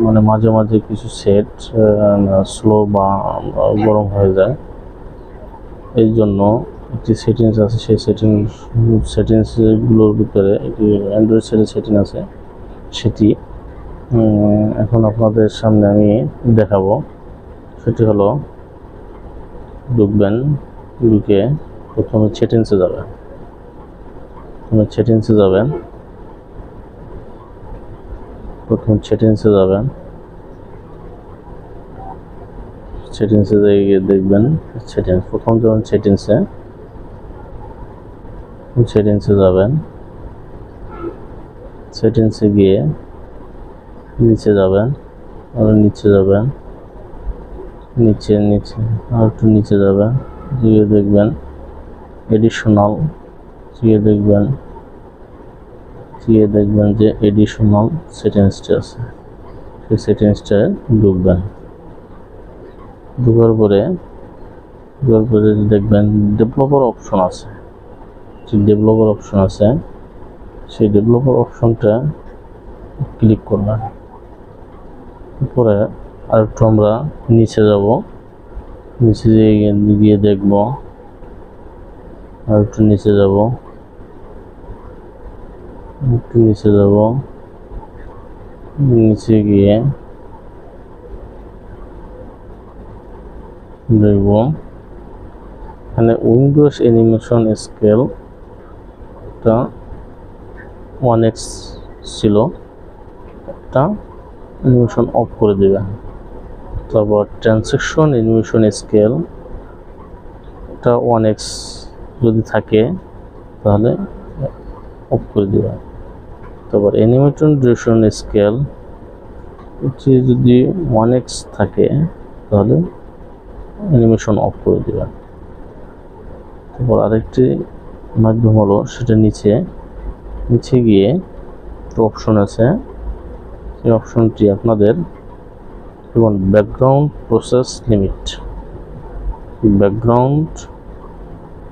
মানে মাঝে মাঝে কিছু সেট স্লো বা গরম হয়ে যায়। এই জন্য একটি সেটিংস আছে, সেই সেটিংসগুলোর ভিতরে একটি অ্যান্ড্রয়েড সেটের সেটিং আছে, সেটি এখন আপনাদের সামনে আমি দেখাবো। সেটি হলো, ঢুকবেন, ঢুকে প্রথমে সেটিংসে যাবেন, প্রথমে সেটিংসে যাবেন, সেটিংসে গিয়ে দেখবেন সেটিংস, প্রথম যখন সেটিংসে যাবেন, সেটিংসে গিয়ে নিচে যাবেন, নিচে আর একটু নিচে যাবেন, গিয়ে দেখবেন এডিশনাল, গিয়ে দেখবেন যে এডিশনাল সেটিংসটা আছে, সেই সেটিংসটায় ঢুকবেন। ঢোকার পরে দেখবেন ডেভেলপার অপশন আছে, সেই ডেভেলপার অপশনটা ক্লিক করবেন। পরে আরেকটু আমরা নিচে যাব, নিচে গিয়ে দেখব, আর একটু নিচে যাব, নিচে গিয়ে দেখব এখানে উইন্ডোজ অ্যানিমেশন স্কেলটা 1x ছিল, এটা অ্যানিমেশন অফ করে দেবেন। তারপর ট্রানজ্যাকশন অ্যানিমেশন স্কেল এটা 1x যদি থাকে তাহলে অফ করে দেবেন। তারপর অ্যানিমেশন ডিউরেশন স্কেল যদি 1x থাকে তাহলে অ্যানিমেশন অফ করে দেবেন। তারপর আরেকটি মাধ্যম হলো, সেটা নিচে গিয়ে একটা অপশন আছে, সেই অপশনটি আপনাদের যেমন ব্যাকগ্রাউন্ড প্রসেস লিমিট,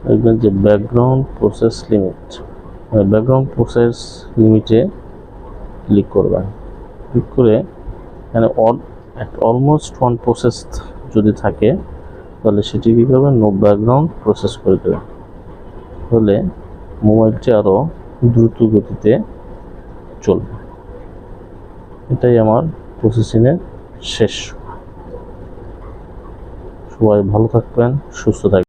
দেখবেন যে ব্যাকগ্রাউন্ড প্রসেস লিমিটে ক্লিক করবেন। ক্লিক করে এখানে অলমোস্ট ওয়ান প্রসেস যদি থাকে তাহলে সেটি কী করবেন, নো ব্যাকগ্রাউন্ড প্রসেস করে দেবেন। তাহলে মোবাইলটি আরও দ্রুত গতিতে চলবে। এটাই আমার প্রসেসিংয়ের শেষ। সবাই ভালো থাকবেন, সুস্থ থাকবেন।